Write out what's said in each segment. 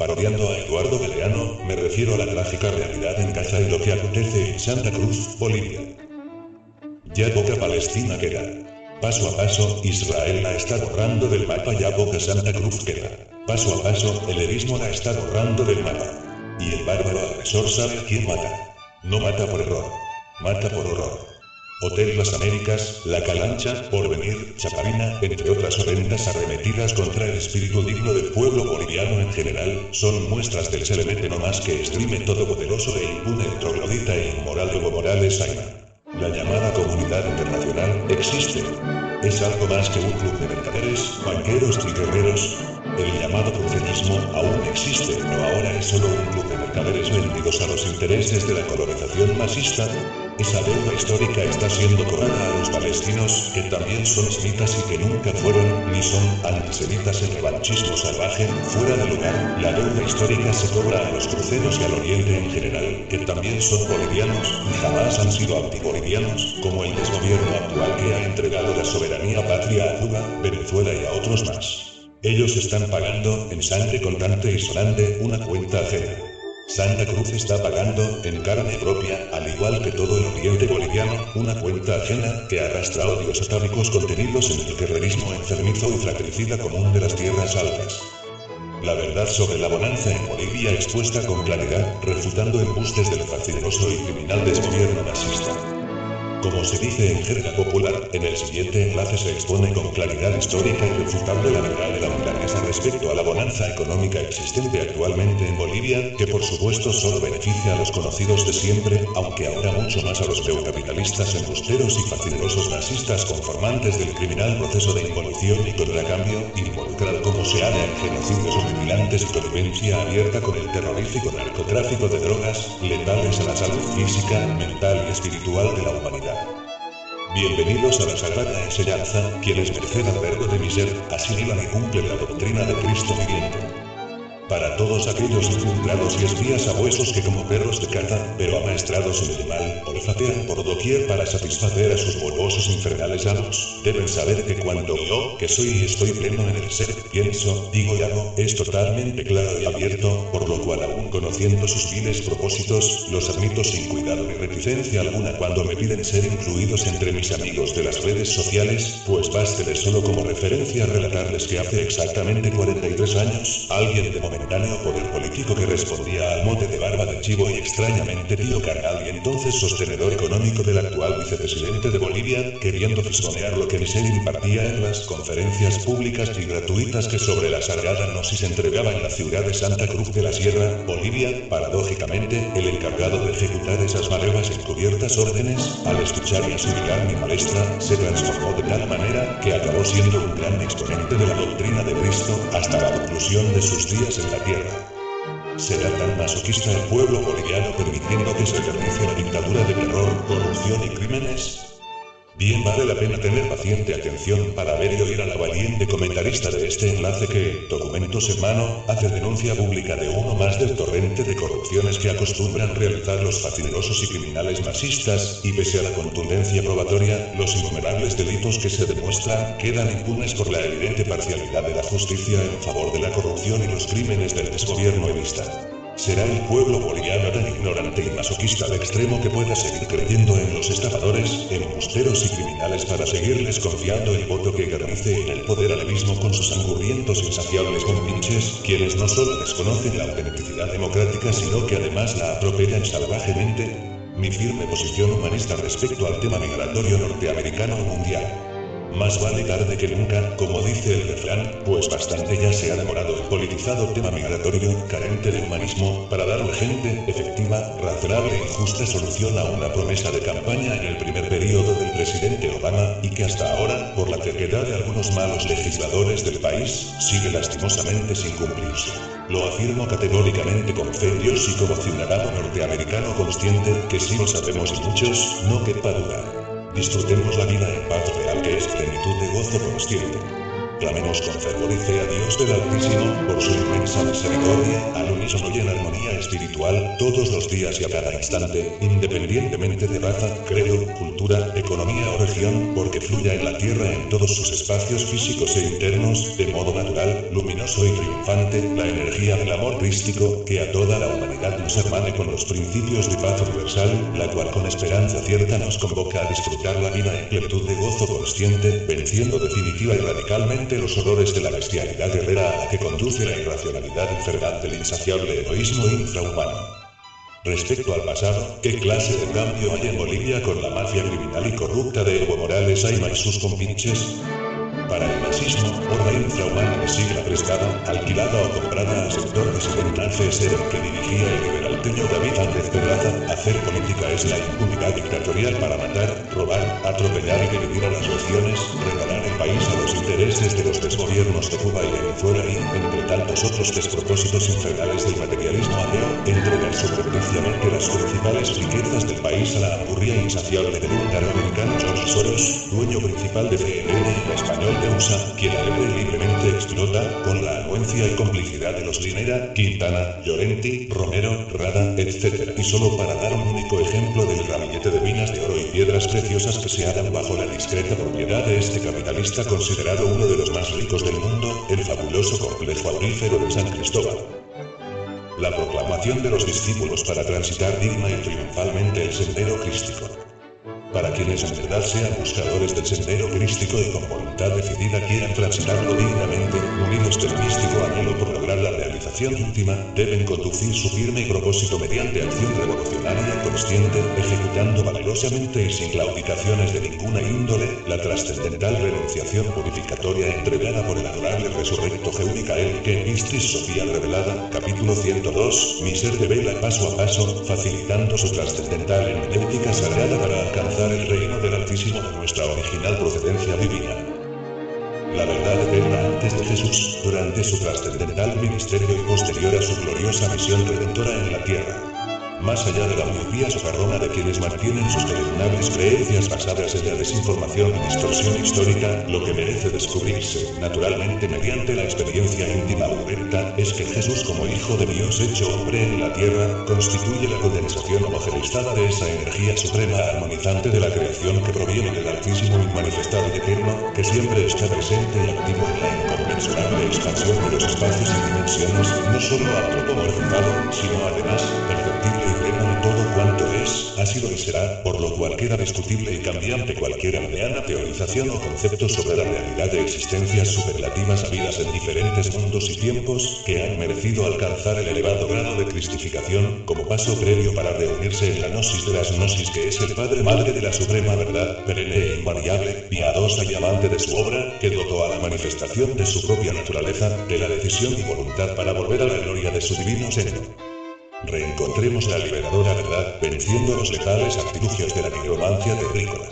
Parodiando a Eduardo Galeano, me refiero a la trágica realidad en Gaza y lo que acontece en Santa Cruz, Bolivia. Ya poca Palestina queda. Paso a paso, Israel la está borrando del mapa, ya poca Santa Cruz queda. Paso a paso, el erismo la está borrando del mapa. Y el bárbaro agresor sabe a quién mata. No mata por error, mata por horror. Hotel Las Américas, La Calancha, Porvenir, Chaparina, entre otras horrendas arremetidas contra el espíritu digno del pueblo boliviano en general, son muestras del se le mete no más que streame todopoderoso e impune el troglodita e inmoral Evo Morales Aina. La llamada comunidad internacional existe. Es algo más que un club de mercaderes, banqueros y guerreros. El llamado cruceñismo aún existe, pero ahora es solo un club de mercaderes vendidos a los intereses de la colonización masista. Esa deuda histórica está siendo cobrada a los palestinos, que también son semitas y que nunca fueron, ni son, antisemitas en revanchismo salvaje, fuera de lugar. La deuda histórica se cobra a los cruceros y al oriente en general, que también son bolivianos, y jamás han sido antibolivianos, como el desgobierno actual que ha entregado la soberanía patria a Cuba, Venezuela y a otros más. Ellos están pagando, en sangre contante y sonante, una cuenta ajena. Santa Cruz está pagando, en carne propia, al igual que todo el oriente boliviano, una cuenta ajena que arrastra odios atávicos contenidos en el guerrerismo enfermizo y fratricida común de las tierras altas. La verdad sobre la bonanza en Bolivia expuesta con claridad, refutando embustes del fascineroso y criminal desgobierno nazista. Como se dice en jerga popular, en el siguiente enlace se expone con claridad histórica y refutable la verdad de la milanesa respecto a la bonanza económica existente actualmente en Bolivia, que por supuesto solo beneficia a los conocidos de siempre, aunque ahora mucho más a los neocapitalistas embusteros y fascinerosos nazistas conformantes del criminal proceso de involución y contracambio, involucrado como se halla en genocidios horripilantes y connivencia abierta con el terrorífico narcotráfico de drogas, letales a la salud física, mental y espiritual de la humanidad. Bienvenidos a la sagrada enseñanza, quienes merced al verbo de mi ser, asimilan y cumplen la doctrina de Cristo viviente. Para todos aquellos infiltrados y espías sabuesos que como perros de caza, pero amaestrados en el mal, olfatean por doquier para satisfacer a sus morbosos infernales amos, deben saber que cuando yo, que soy y estoy pleno en el ser, pienso, digo y hago, es totalmente claro y abierto, por lo cual aún conociendo sus viles propósitos, los admito sin cuidado ni reticencia alguna cuando me piden ser incluidos entre mis amigos de las redes sociales, pues básteles solo como referencia relatarles que hace exactamente 43 años, alguien de momentáneo poder político que respondía al mote de barba de chivo y extrañamente tío carnal y entonces sostenedor económico del actual vicepresidente de Bolivia, queriendo fisgonear lo que mi ser impartía en las conferencias públicas y gratuitas que sobre la sagrada gnosis entregaba en la ciudad de Santa Cruz de la Sierra, Bolivia, paradójicamente, el encargado de ejecutar esas malevas encubiertas órdenes, al escuchar y asimilar mi palestra, se transformó de tal manera que acabó siendo un gran exponente de la doctrina de Cristo hasta la conclusión de sus días en la tierra. ¿Será tan masoquista el pueblo boliviano permitiendo que se ejercice la dictadura de terror, corrupción y crímenes? Bien vale la pena tener paciente atención para ver y oír a la valiente comentarista de este enlace que, documentos en mano, hace denuncia pública de uno más del torrente de corrupciones que acostumbran realizar los fascinerosos y criminales masistas, y pese a la contundencia probatoria, los innumerables delitos que se demuestran quedan impunes por la evidente parcialidad de la justicia en favor de la corrupción y los crímenes del desgobierno evista. ¿Será el pueblo boliviano tan ignorante y masoquista al extremo que pueda seguir creyendo en los estafadores, embusteros y criminales para seguirles confiando el voto que garnice en el poder al mismo con sus angurrientos insaciables compinches, quienes no solo desconocen la autenticidad democrática sino que además la atropellan salvajemente? Mi firme posición humanista respecto al tema migratorio norteamericano o mundial. Más vale tarde que nunca, como dice el refrán, pues bastante ya se ha demorado el politizado tema migratorio, carente de humanismo, para dar urgente, efectiva, razonable y justa solución a una promesa de campaña en el primer periodo del presidente Obama, y que hasta ahora, por la terquedad de algunos malos legisladores del país, sigue lastimosamente sin cumplirse. Lo afirmo categóricamente con fe en Dios y como ciudadano norteamericano consciente, que si lo sabemos y muchos, no quepa duda. Disfrutemos la vida en paz real que es plenitud de gozo consciente. Clamemos con fervor y fe a Dios del Altísimo, por su inmensa misericordia, al unísono y en armonía espiritual, todos los días y a cada instante, independientemente de raza, credo, cultura, economía o región, porque fluya en la Tierra en todos sus espacios físicos e internos, de modo natural, luminoso y triunfante, la energía del amor crístico, que a toda la humanidad nos hermane con los principios de paz universal, la cual con esperanza cierta nos convoca a disfrutar la vida en plenitud de gozo consciente, venciendo definitiva y radicalmente los horrores de la bestialidad guerrera a la que conduce la irracionalidad infernal del insaciable egoísmo infrahumano. Respecto al pasado, ¿qué clase de cambio hay en Bolivia con la mafia criminal y corrupta de Evo Morales, Ayma y sus compinches? Para el nazismo, horda infrahumana de sigla prestada, alquilada o comprada al sector disidente CSR que dirigía el liberalteño David Ángel Pedraza, hacer política es la impunidad dictatorial para matar, robar, atropellar y dividir a las regiones, regalar el país a los intereses de los desgobiernos de Cuba y Venezuela y, entre tantos otros despropósitos infernales del materialismo ateo, entregar subrepticiamente las principales riquezas del país a la aburrida insaciable del americano George Soros, dueño principal de CNN y el español EUSA, quien alegre y libremente explota, con la anuencia y complicidad de los Linera, Quintana, Llorenti, Romero, Rada, etc. Y solo para dar un único ejemplo del ramillete de minas de oro y piedras preciosas que se hallan bajo la discreta propiedad de este capitalista considerado uno de los más ricos del mundo, el fabuloso complejo aurífero de San Cristóbal. La proclamación de los discípulos para transitar digna y triunfalmente el sendero crístico. Para quienes en verdad sean buscadores del sendero crístico y con voluntad decidida quieran transitarlo dignamente, unidos del místico anhelo por lograr la realización última, deben conducir su firme propósito mediante acción revolucionaria consciente, ejecutando valerosamente y sin claudicaciones de ninguna índole, la trascendental renunciación purificatoria entregada por el adorable resurrecto Jeunicael, que en Istris Sofía revelada, capítulo 102, Miser revela paso a paso, facilitando su trascendental hermenéutica sagrada para alcanzar el reino del Altísimo de nuestra original procedencia divina. La verdad eterna antes de Jesús, durante su trascendental ministerio y posterior a su gloriosa misión redentora en la tierra. Más allá de la miopía socarrona de quienes mantienen sus deleznables creencias basadas en la desinformación y distorsión histórica, lo que merece descubrirse, naturalmente mediante la experiencia íntima o directa, es que Jesús como Hijo de Dios hecho hombre en la tierra, constituye la condensación homogeneizada de esa energía suprema armonizante de la creación que proviene del Altísimo inmanifestado y eterno, que siempre está presente y activo en la inconmensurable expansión de los espacios y dimensiones, no solo antropomorfizado, sino además perceptible pleno de todo cuanto es, ha sido y será, por lo cual queda discutible y cambiante cualquier aldeana teorización o concepto sobre la realidad de existencias superlativas habidas en diferentes mundos y tiempos, que han merecido alcanzar el elevado grado de cristificación, como paso previo para reunirse en la gnosis de las gnosis que es el Padre Madre de la Suprema Verdad, perenne e invariable, piadosa y amante de su obra, que dotó a la manifestación de su propia naturaleza, de la decisión y voluntad para volver a la gloria de su divino seno. Reencontremos la liberadora verdad, venciendo los letales artilugios de la nigromancia terrícola.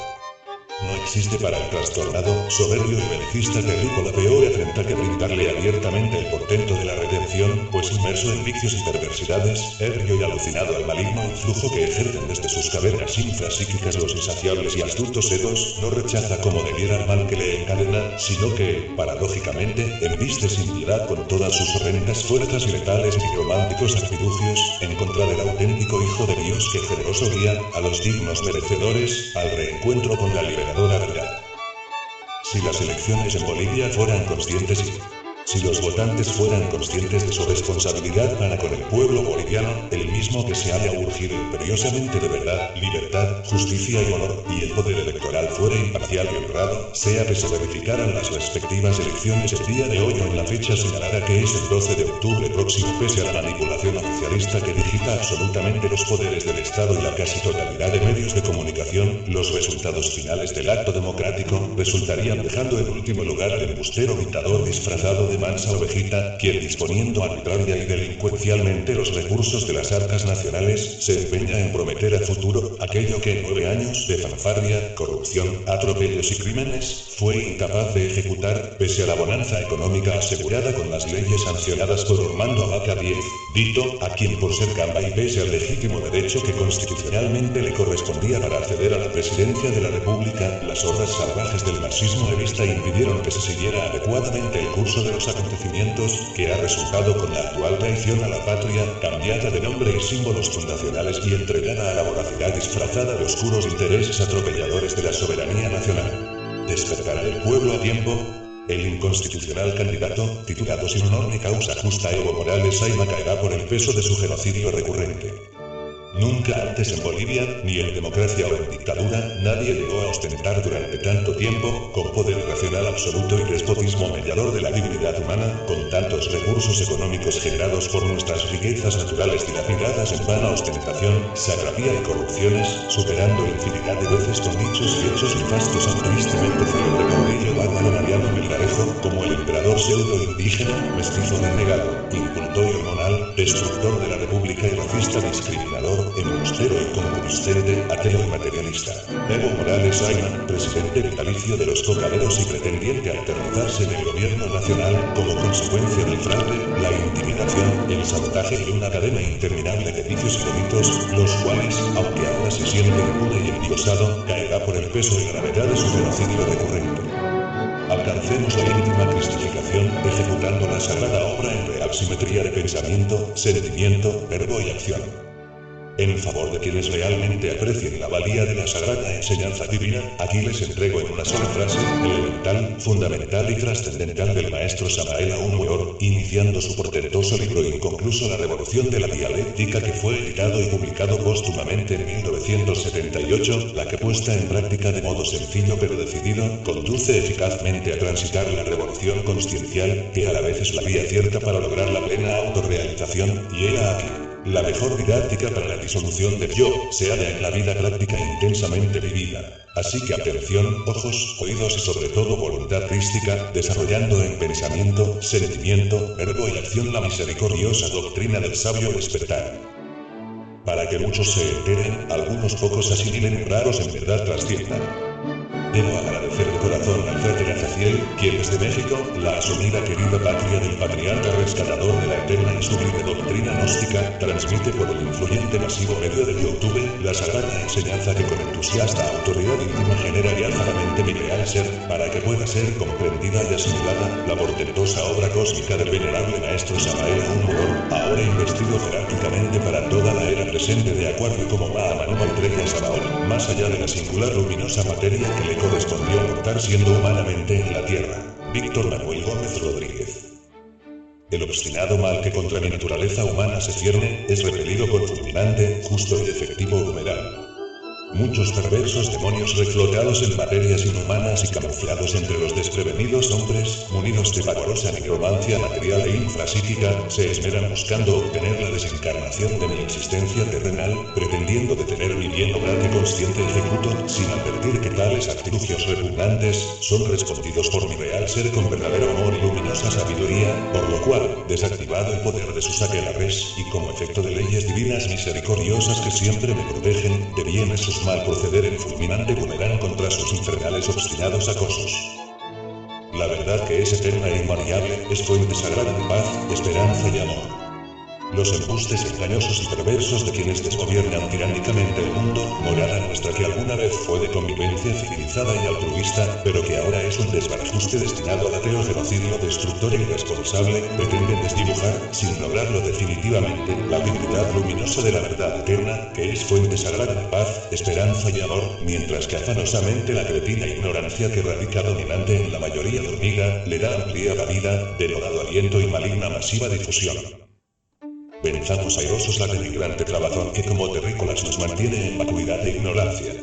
No existe para el trastornado, soberbio y belicista terrícola peor afrenta que brindarle abiertamente el portento de la redención, pues inmerso en vicios y perversidades, ebrio y alucinado al maligno influjo que ejercen desde sus cavernas infrapsíquicas los insaciables y astutos egos, no rechaza como debiera el mal que le encadena, sino que, paradójicamente, embiste sin piedad con todas sus horrendas fuerzas y letales nigrománticos artilugios, en contra del auténtico Hijo de Dios que generoso guía a los dignos merecedores al reencuentro con la libertad. Verdad. Si las elecciones en Bolivia fueran conscientes y si los votantes fueran conscientes de su responsabilidad para con el pueblo boliviano, el mismo que se haya urgido imperiosamente de verdad, libertad, justicia y honor, y el poder electoral fuera imparcial y honrado, sea que se verificaran las respectivas elecciones el día de hoy o en la fecha señalada que es el 12 de octubre próximo, pese a la manipulación oficialista que digita absolutamente los poderes del Estado y la casi totalidad de medios de comunicación, los resultados finales del acto democrático resultarían dejando en último lugar al embustero dictador disfrazado de mansa ovejita, quien disponiendo arbitraria y delincuencialmente los recursos de las arcas nacionales, se empeña en prometer a futuro aquello que en 9 años de fanfarria, corrupción, atropellos y crímenes, fue incapaz de ejecutar, pese a la bonanza económica asegurada con las leyes sancionadas por Ormando Abaca X, dito, a quien por ser camba y pese al legítimo derecho que constitucionalmente le correspondía para acceder a la presidencia de la República, las hordas salvajes del marxismo levista impidieron que se siguiera adecuadamente el curso de los acontecimientos, que ha resultado con la actual traición a la patria, cambiada de nombre y símbolos fundacionales y entregada a la voracidad disfrazada de oscuros intereses atropelladores de la soberanía nacional. ¿Despertará el pueblo a tiempo? El inconstitucional candidato, titulado sin honor ni causa justa Evo Morales Ayma, caerá por el peso de su genocidio recurrente. Nunca antes en Bolivia, ni en democracia o en dictadura, nadie llegó a ostentar durante tanto tiempo, con poder irracional absoluto y despotismo mediador de la dignidad humana, con tantos recursos económicos generados por nuestras riquezas naturales dilapidadas en vana ostentación, satrapía y corrupciones, superando infinidad de veces con dichos y hechos nefastos al tristemente célebre caudillo bárbaro Mariano Melgarejo, como el emperador pseudo-indígena, mestizo renegado, incultor y hormonal, destructor de la república y racista discriminador, embustero y concupiscente, ateo y materialista. Evo Morales Ayma, presidente vitalicio de los cocaleros y pretendiente a eternizarse en el gobierno nacional como consecuencia del fraude, la intimidación, el sabotaje y una cadena interminable de vicios y delitos, los cuales, aunque ahora se siente impune y endiosado, caerá por el peso y gravedad de su genocidio recurrente. Alcancemos la íntima cristificación, ejecutando la sagrada obra en real simetría de pensamiento, sentimiento, verbo y acción. En favor de quienes realmente aprecien la valía de la sagrada enseñanza divina, aquí les entrego en una sola frase, elemental, fundamental y trascendental del maestro Samael Aun Weor, iniciando su portentoso libro inconcluso La Revolución de la Dialéctica, que fue editado y publicado póstumamente en 1978, la que puesta en práctica de modo sencillo pero decidido, conduce eficazmente a transitar la revolución consciencial, que a la vez es la vía cierta para lograr la plena autorrealización, y era aquí. La mejor didáctica para la disolución del yo se halla en la vida práctica intensamente vivida. Así que atención, ojos, oídos y sobre todo voluntad crística, desarrollando en pensamiento, sentimiento, verbo y acción la misericordiosa doctrina del sabio despertar. Para que muchos se enteren, algunos pocos asimilen y raros en verdad trasciendan. Debo agradecer de corazón al frater Azaziel, quien desde México, la asumida querida patria del patriarca rescatador de la eterna y sublime doctrina gnóstica, transmite por el influyente masivo medio de YouTube la sagrada enseñanza que con entusiasta autoridad íntima genera diáfanamente mi real ser, para que pueda ser comprendida y asimilada la portentosa obra cósmica del venerable maestro Samael Aun Weor, ahora investido jerárquicamente para toda la era presente de Acuario como Mahamanu Maitreya Sabaoth, más allá de la singular luminosa materia que le correspondió aportar siendo humanamente en la tierra. Víctor Manuel Gómez Rodríguez. El obstinado mal que contra mi naturaleza humana se cierne, es repelido con fulminante, justo y efectivo humeral. Muchos perversos demonios reflotados en materias inhumanas y camuflados entre los desprevenidos hombres, munidos de pavorosa necromancia material e infrapsíquica, se esmeran buscando obtener la desencarnación de mi existencia terrenal, pretendiendo detener mi bien obrar que consciente ejecuto, sin advertir que tales artilugios repugnantes son respondidos por mi real ser con verdadero amor y luminosa sabiduría, por lo cual, desactivado el poder de sus aquelarres, y como efecto de leyes divinas misericordiosas que siempre me protegen, de bienes sus mal proceder en fulminante boomerang contra sus infernales obstinados acosos. La verdad que es eterna e invariable, es fuente sagrada de paz, esperanza y amor. Los embustes engañosos y perversos de quienes desgobiernan tiránicamente el mundo, morada nuestra que alguna vez fue de convivencia civilizada y altruista, pero que ahora es un desbarajuste destinado al ateo genocidio destructor e irresponsable, pretenden desdibujar, sin lograrlo definitivamente, la dignidad luminosa de la verdad eterna, que es fuente sagrada de paz, esperanza y amor, mientras que afanosamente la cretina ignorancia que radica dominante en la mayoría dormida, le da ampliada vida, denodado aliento y maligna masiva difusión. Venzamos airosos la denigrante trabazón que como terrícolas nos mantiene en vacuidad e ignorancia.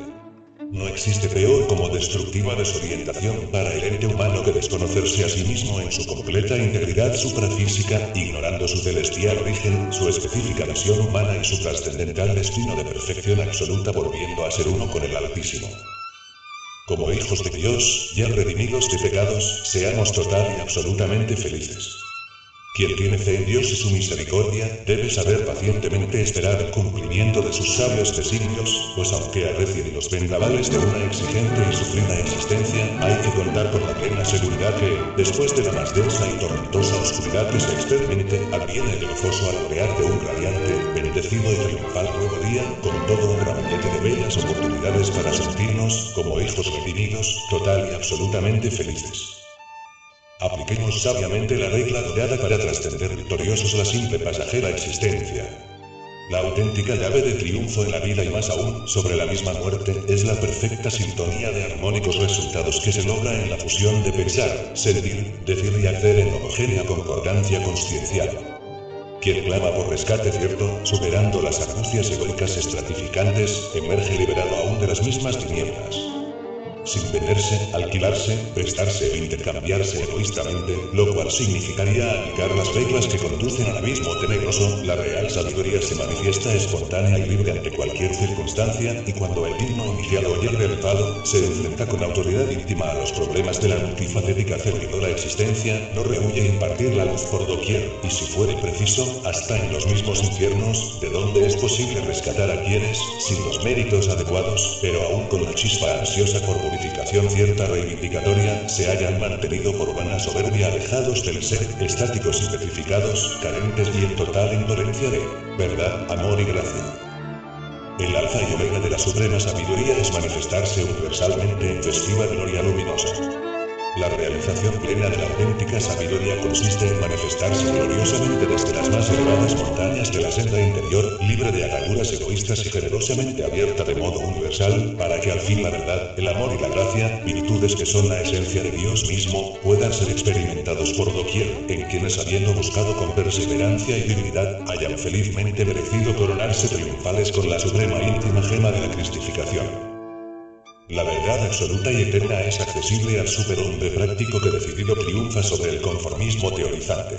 No existe peor como destructiva desorientación para el ente humano que desconocerse a sí mismo en su completa integridad suprafísica, ignorando su celestial origen, su específica visión humana y su trascendental destino de perfección absoluta, volviendo a ser uno con el Altísimo. Como hijos de Dios, ya redimidos de pecados, seamos total y absolutamente felices. Quien tiene fe en Dios y su misericordia, debe saber pacientemente esperar el cumplimiento de sus sabios designios, pues aunque arrecien los vendavales de una exigente y sufrida existencia, hay que contar con la plena seguridad que, después de la más densa y tormentosa oscuridad que se experimente, adviene el gozoso alumbrar de un radiante, bendecido y triunfal nuevo día, con todo un ramillete de bellas oportunidades para sentirnos, como hijos redimidos, total y absolutamente felices. Apliquemos sabiamente la regla dorada para trascender victoriosos la simple pasajera existencia. La auténtica llave de triunfo en la vida y más aún, sobre la misma muerte, es la perfecta sintonía de armónicos resultados que se logra en la fusión de pensar, sentir, decir y hacer en homogénea concordancia consciencial. Quien clama por rescate cierto, superando las argucias egoicas estratificantes, emerge liberado aún de las mismas tinieblas. Sin venderse, alquilarse, prestarse o intercambiarse egoístamente, lo cual significaría aplicar las reglas que conducen al abismo tenebroso, la real sabiduría se manifiesta espontánea y libre ante cualquier circunstancia, y cuando el digno iniciado o ya realizado, se enfrenta con autoridad íntima a los problemas de la multifacética servidora existencia, no rehúye impartir la luz por doquier, y si fuere preciso, hasta en los mismos infiernos, de donde es posible rescatar a quienes, sin los méritos adecuados, pero aún con la chispa ansiosa por purificación cierta reivindicatoria, se hayan mantenido por vana soberbia alejados del ser, estáticos y petrificados, carentes y en total indolencia de verdad, amor y gracia. El alfa y omega de la suprema sabiduría es manifestarse universalmente en festiva gloria luminosa. La realización plena de la auténtica sabiduría consiste en manifestarse gloriosamente desde las más elevadas montañas de la senda interior, libre de ataduras egoístas y generosamente abierta de modo universal, para que al fin la verdad, el amor y la gracia, virtudes que son la esencia de Dios mismo, puedan ser experimentados por doquier, en quienes habiendo buscado con perseverancia y dignidad, hayan felizmente merecido coronarse triunfales con la suprema íntima gema de la cristificación. La verdad absoluta y eterna es accesible al superhombre práctico que decidido triunfa sobre el conformismo teorizante.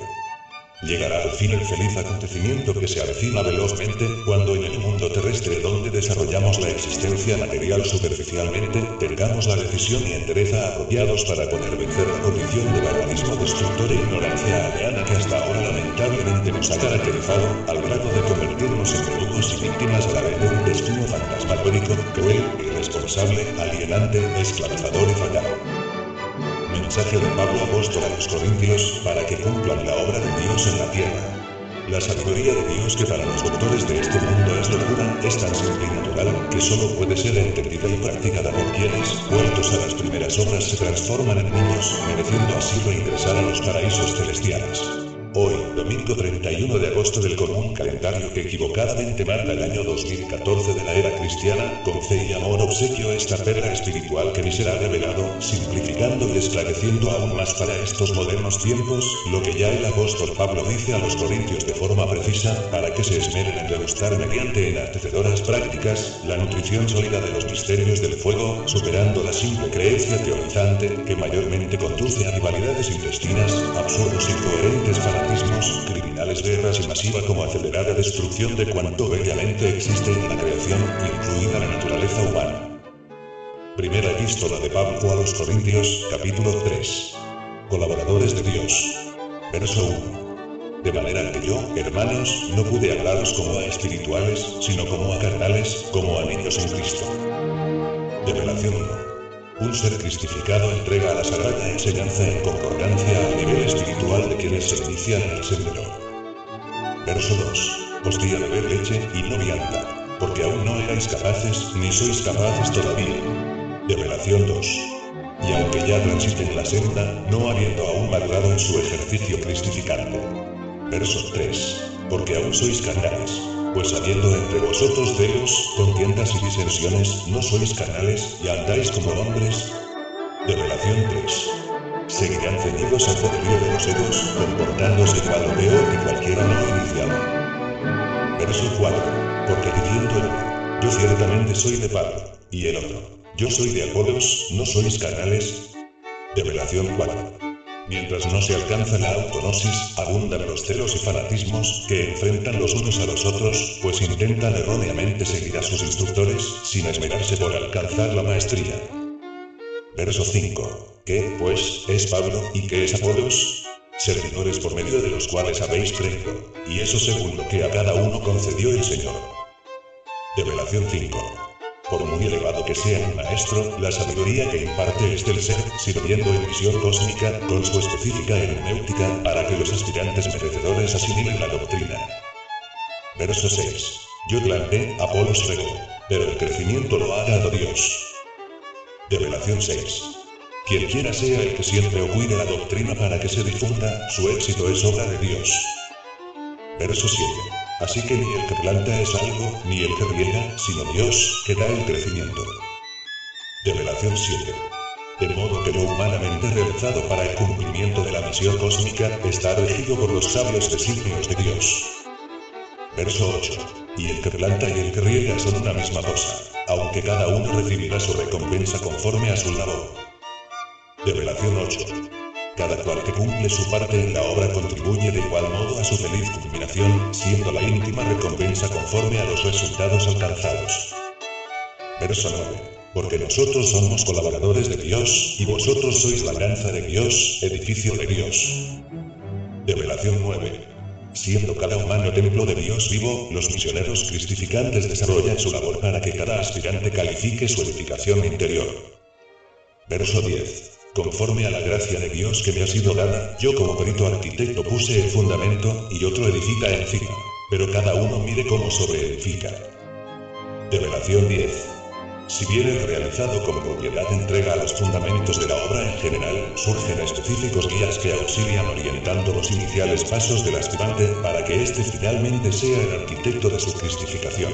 Llegará al fin el feliz acontecimiento que se avecina velozmente, cuando en el mundo terrestre donde desarrollamos la existencia material superficialmente, tengamos la decisión y entereza apropiados para poder vencer la condición de barbarismo destructor e ignorancia aldeana que hasta ahora lamentablemente nos ha caracterizado, al grado de convertirnos en verdugos y víctimas a la vez de un destino fantasmagórico, cruel, irresponsable, alienante, esclavizador y fatal. Mensaje de Pablo apóstol a los Corintios, para que cumplan la obra de Dios en la tierra. La sabiduría de Dios, que para los doctores de este mundo es locura, es tan simple y natural, que solo puede ser entendida y practicada por quienes, vueltos a las primeras obras, se transforman en niños, mereciendo así reingresar a los paraísos celestiales. Hoy, domingo 31 de agosto del común calendario que equivocadamente marca el año 2014 de la era cristiana, con fe y amor obsequio esta perla espiritual que me será revelado, simplificando y esclareciendo aún más para estos modernos tiempos, lo que ya el apóstol Pablo dice a los corintios de forma precisa, para que se esmeren en degustar mediante enaltecedoras prácticas, la nutrición sólida de los misterios del fuego, superando la simple creencia teorizante, que mayormente conduce a rivalidades intestinas, absurdos e incoherentes criminales guerras y masiva como acelerada destrucción de cuanto bellamente existe en la creación, incluida la naturaleza humana. Primera epístola de Pablo a los Corintios, capítulo 3. Colaboradores de Dios. Verso 1. De manera que yo, hermanos, no pude hablaros como a espirituales, sino como a carnales, como a niños en Cristo. Revelación 1. Un ser cristificado entrega a la sagrada enseñanza en concordancia al nivel espiritual de quienes se inician en el sendero. Verso 2. Os di a beber leche y no vianda, porque aún no erais capaces, ni sois capaces todavía. Revelación 2. Y aunque ya transiten la senda, no habiendo aún madurado en su ejercicio cristificante. Verso 3. Porque aún sois carnales. Pues habiendo entre vosotros celos, contiendas y disensiones, no sois carnales, y andáis como hombres. Revelación 3. Seguirán ceñidos al poderío de los egos, comportándose igual o peor que cualquiera no iniciado. Verso 4. Porque diciendo el uno, yo ciertamente soy de Pablo, y el otro, yo soy de Apolos, no sois carnales. Revelación 4. Mientras no se alcanza la autonosis, abundan los celos y fanatismos, que enfrentan los unos a los otros, pues intentan erróneamente seguir a sus instructores, sin esmerarse por alcanzar la maestría. Verso 5. ¿Qué, pues, es Pablo, y qué es Apolos? servidores por medio de los cuales habéis creído, y eso según lo que a cada uno concedió el Señor. Revelación 5. Por muy elevado que sea un maestro, la sabiduría que imparte es del ser, sirviendo en visión cósmica, con su específica hermenéutica, para que los aspirantes merecedores asimilen la doctrina. Verso 6. Yo planté, Apolos regó, pero el crecimiento lo ha dado Dios. Revelación 6. Quien quiera sea el que siempre o cuide la doctrina para que se difunda, su éxito es obra de Dios. Verso 7. Así que ni el que planta es algo, ni el que riega, sino Dios, que da el crecimiento. Revelación 7. De modo que lo humanamente realizado para el cumplimiento de la misión cósmica, está regido por los sabios designios de Dios. Verso 8. Y el que planta y el que riega son una misma cosa, aunque cada uno recibirá su recompensa conforme a su labor. Revelación 8. Cada cual que cumple su parte en la obra contribuye de igual modo a su feliz culminación, siendo la íntima recompensa conforme a los resultados alcanzados. Verso 9. Porque nosotros somos colaboradores de Dios, y vosotros sois labranza de Dios, edificio de Dios. Revelación 9. Siendo cada humano templo de Dios vivo, los misioneros cristificantes desarrollan su labor para que cada aspirante califique su edificación interior. Verso 10. Conforme a la gracia de Dios que me ha sido dada, yo como perito arquitecto puse el fundamento, y otro edifica encima, pero cada uno mire cómo sobreedifica. Revelación 10. Si bien el realizado como propiedad entrega a los fundamentos de la obra en general, surgen específicos guías que auxilian orientando los iniciales pasos del aspirante para que éste finalmente sea el arquitecto de su cristificación.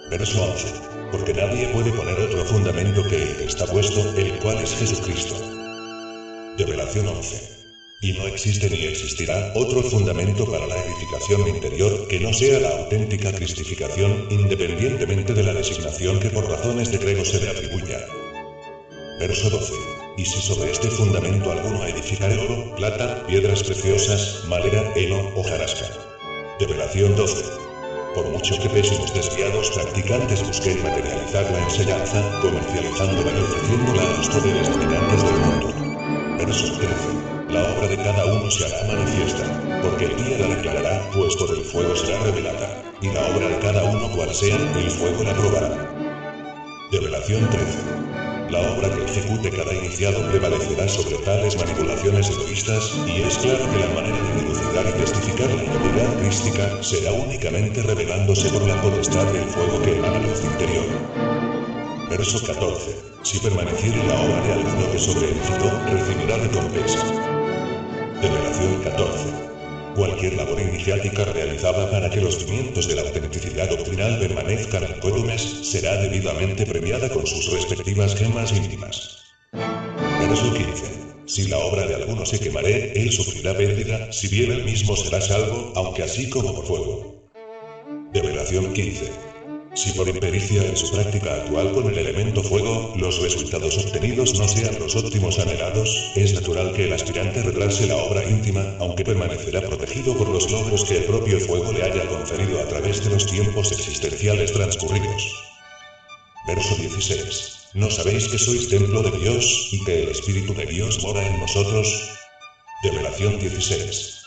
Verso 11. Porque nadie puede poner otro fundamento que el que está puesto, el cual es Jesucristo. Revelación 11. Y no existe ni existirá otro fundamento para la edificación interior que no sea la auténtica cristificación, independientemente de la designación que por razones de credo se le atribuya. Verso 12. Y si sobre este fundamento alguno edificare oro, plata, piedras preciosas, madera, heno, hojarasca. Revelación 12. Por mucho que pésimos desviados practicantes busquen materializar la enseñanza, comercializándola y ofreciéndola a los poderes dominantes del mundo. Verso 13. La obra de cada uno se hará manifiesta, porque el día la declarará, pues por el fuego será revelada, y la obra de cada uno cual sea, el fuego la probará. Revelación 13. La obra que ejecute cada iniciado prevalecerá sobre tales manipulaciones egoístas, y es claro que la manera de dilucidar y testificar la identidad crística será únicamente revelándose por la potestad del fuego que emana luz interior. Verso 14. Si permaneciere la obra de alguno que sobreedificó, recibirá recompensa. Revelación 14. Cualquier labor iniciática realizada para que los cimientos de la autenticidad doctrinal permanezcan incólumes será debidamente premiada con sus respectivas gemas íntimas. Verso 15. Si la obra de alguno se quemare, él sufrirá pérdida, si bien él mismo será salvo, aunque así como por fuego. Revelación 15. Si por impericia en su práctica actual con el elemento fuego, los resultados obtenidos no sean los óptimos anhelados, es natural que el aspirante retrase la obra íntima, aunque permanecerá protegido por los logros que el propio fuego le haya conferido a través de los tiempos existenciales transcurridos. Verso 16. ¿No sabéis que sois templo de Dios, y que el Espíritu de Dios mora en vosotros? Revelación 16.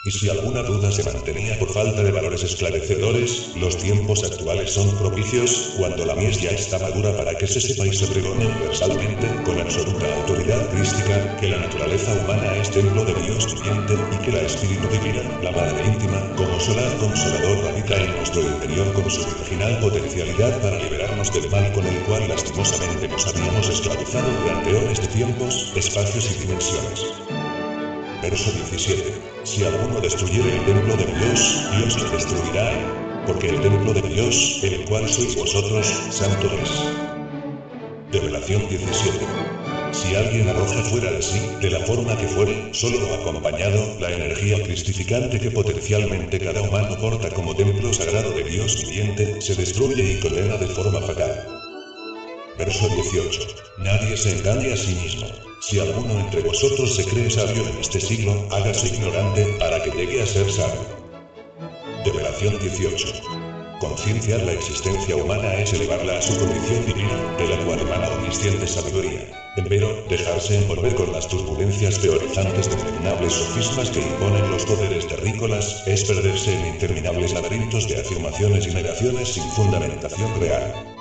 Y si alguna duda se mantenía por falta de valores esclarecedores, los tiempos actuales son propicios, cuando la mies ya está madura para que se sepa y se pregone universalmente, con absoluta autoridad crística, que la naturaleza humana es templo de Dios viviente, y que la Espíritu Divina, la Madre íntima, como solar consolador radica en nuestro interior con su virginal potencialidad para liberarnos del mal con el cual lastimosamente nos habíamos esclavizado durante horas de tiempos, espacios y dimensiones. Verso 17. Si alguno destruyere el templo de Dios, Dios lo destruirá, porque el templo de Dios, el cual sois vosotros, santo es. Revelación 17. Si alguien arroja fuera de sí, de la forma que fuere, solo o acompañado, la energía cristificante que potencialmente cada humano porta como templo sagrado de Dios viviente, se destruye y condena de forma fatal. Verso 18. Nadie se engañe a sí mismo. Si alguno entre vosotros se cree sabio en este siglo, hágase ignorante, para que llegue a ser sabio. Revelación 18. Concienciar la existencia humana es elevarla a su condición divina, de la cual emana omnisciente sabiduría. Empero, dejarse envolver con las turbulencias teorizantes de terminables sofismas que imponen los poderes terrícolas, es perderse en interminables laberintos de afirmaciones y negaciones sin fundamentación real.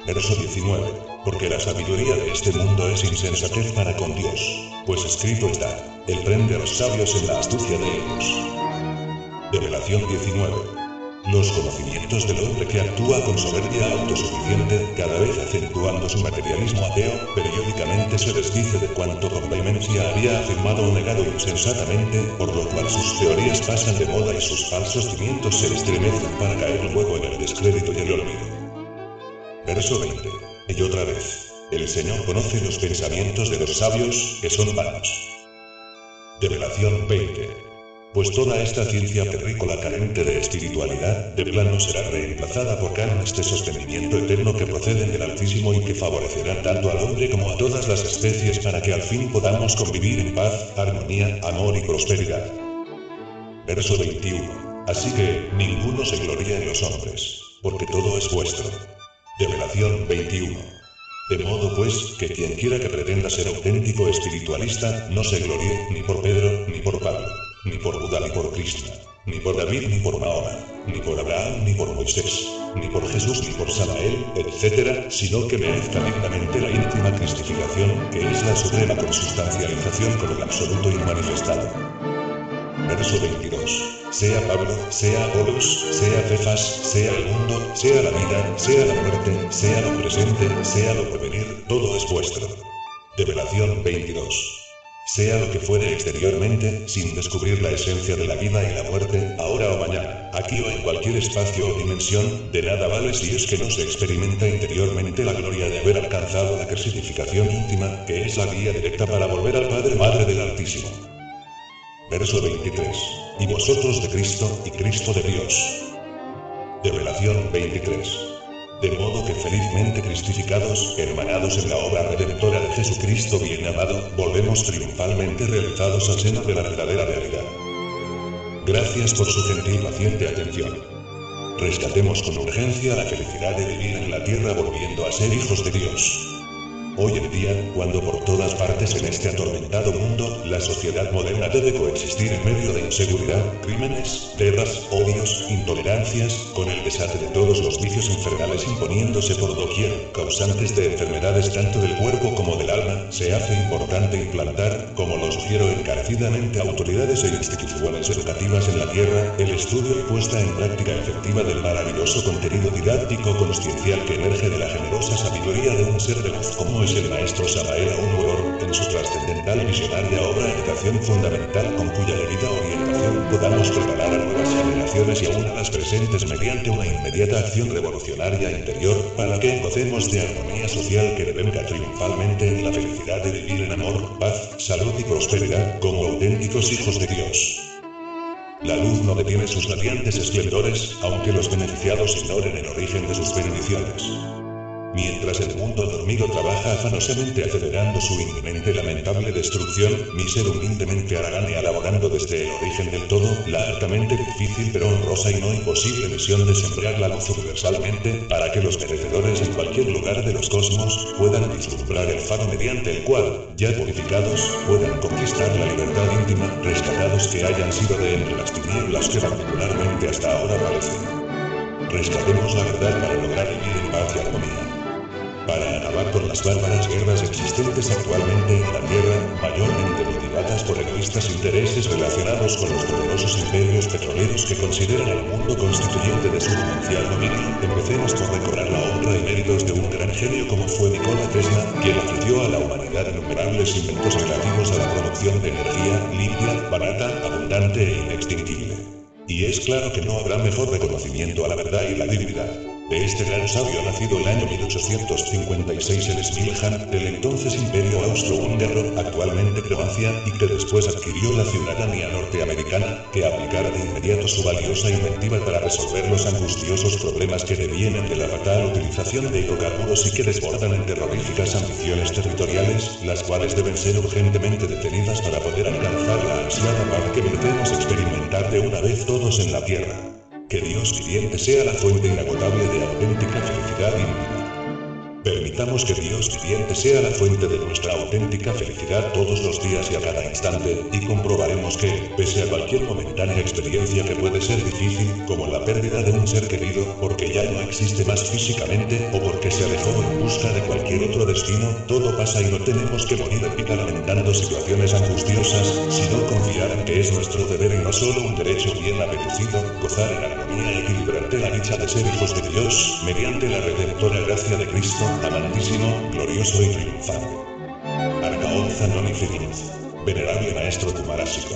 Verso 19. Porque la sabiduría de este mundo es insensatez para con Dios, pues escrito está, Él prende a los sabios en la astucia de ellos. Revelación 19. Los conocimientos del hombre que actúa con soberbia autosuficiente, cada vez acentuando su materialismo ateo, periódicamente se desdice de cuanto con vehemencia había afirmado o negado insensatamente, por lo cual sus teorías pasan de moda y sus falsos cimientos se estremecen para caer luego en el descrédito y el olvido. Verso 20. Y otra vez, el Señor conoce los pensamientos de los sabios, que son vanos. Revelación 20. Pues toda esta ciencia terrícola carente de espiritualidad, de plano será reemplazada por cánones de sostenimiento eterno que proceden del Altísimo y que favorecerán tanto al hombre como a todas las especies para que al fin podamos convivir en paz, armonía, amor y prosperidad. Verso 21. Así que, ninguno se gloría en los hombres, porque todo es vuestro. Revelación 21. De modo pues, que quien quiera que pretenda ser auténtico espiritualista, no se gloríe ni por Pedro, ni por Pablo, ni por Buda, ni por Krishna, ni por David, ni por Mahoma, ni por Abraham, ni por Moisés, ni por Jesús, ni por Samael, etc., sino que merezca dignamente la íntima cristificación, que es la suprema consustancialización con el absoluto inmanifestado. Verso 22. Sea Pablo, sea Apolos, sea Cefas, sea el mundo, sea la vida, sea la muerte, sea lo presente, sea lo porvenir, todo es vuestro. Revelación 22. Sea lo que fuere exteriormente, sin descubrir la esencia de la vida y la muerte, ahora o mañana, aquí o en cualquier espacio o dimensión, de nada vale si es que no se experimenta interiormente la gloria de haber alcanzado la cristificación íntima, que es la vía directa para volver al Padre Madre del Altísimo. Verso 23. Y vosotros de Cristo, y Cristo de Dios. Revelación 23. De modo que felizmente cristificados, hermanados en la obra redentora de Jesucristo bien amado, volvemos triunfalmente realizados al seno de la verdadera realidad. Gracias por su gentil y paciente atención. Rescatemos con urgencia la felicidad de vivir en la tierra volviendo a ser hijos de Dios. Hoy en día, cuando por todas partes en este atormentado mundo, la sociedad moderna debe coexistir en medio de inseguridad, crímenes, guerras, odios, intolerancias, con el desate de todos los vicios infernales imponiéndose por doquier, causantes de enfermedades tanto del cuerpo como del alma, se hace importante implantar, como lo sugiero encarecidamente autoridades e instituciones educativas en la tierra, el estudio y puesta en práctica efectiva del maravilloso contenido didáctico consciencial que emerge de la generosa sabiduría de un ser de luz como es el maestro Samael Aun Weor, en su trascendental y visionaria obra Educación Fundamental, con cuya debida orientación podamos preparar a nuevas generaciones y aún a las presentes mediante una inmediata acción revolucionaria interior, para que gocemos de armonía social que devenga triunfalmente en la felicidad de vivir en amor, paz, salud y prosperidad, como auténticos hijos de Dios. La luz no detiene sus radiantes esplendores, aunque los beneficiados ignoren el origen de sus bendiciones. Mientras el mundo dormido trabaja afanosamente acelerando su inminente y lamentable destrucción, mi ser humildemente haragane elaborando desde el origen del todo, la altamente difícil pero honrosa y no imposible misión de sembrar la luz universalmente, para que los merecedores en cualquier lugar de los cosmos, puedan vislumbrar el faro mediante el cual, ya purificados, puedan conquistar la libertad íntima, rescatados que hayan sido de entre las tinieblas que particularmente hasta ahora parecen. Rescatemos la verdad para lograr vivir en paz y armonía. Para acabar con las bárbaras guerras existentes actualmente en la Tierra, mayormente motivadas por egoístas intereses relacionados con los poderosos imperios petroleros que consideran al mundo constituyente de su demencial dominio, empecemos por recobrar la honra y méritos de un gran genio como fue Nikola Tesla, quien ofreció a la humanidad innumerables inventos relativos a la producción de energía limpia, barata, abundante e inextinguible. Y es claro que no habrá mejor reconocimiento a la verdad y la divinidad de este gran sabio nacido el año 1856 en Smiljan, del entonces Imperio Austrohúngaro, actualmente Croacia, y que después adquirió la ciudadanía norteamericana, que aplicara de inmediato su valiosa inventiva para resolver los angustiosos problemas que devienen de la fatal utilización de hidrocarburos y que desbordan en terroríficas ambiciones territoriales, las cuales deben ser urgentemente detenidas para poder alcanzar la ansiada paz que merecemos experimentar de una vez todos en la Tierra. Que Dios viviente sea la fuente inagotable de auténtica felicidad íntima. Permitamos que Dios viviente sea la fuente de nuestra auténtica felicidad todos los días y a cada instante, y comprobaremos que, pese a cualquier momentánea experiencia que puede ser difícil, como la pérdida de un ser querido, porque ya no existe más físicamente, o porque se alejó en busca de cualquier otro destino, todo pasa y no tenemos que morir en vida lamentando situaciones angustiosas, sino confiar en que es nuestro deber y no solo un derecho bien apetecido, gozar en armonía y equilibrante la dicha de ser hijos de Dios, mediante la redentora gracia de Cristo, amantísimo, glorioso y triunfante. Arcaonza non infinit. Venerable Maestro Kumarásico.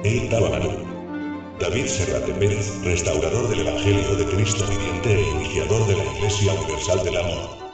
El Tabananu. David Serrate Pérez, restaurador del Evangelio de Cristo viviente e iniciador de la Iglesia Universal del Amor.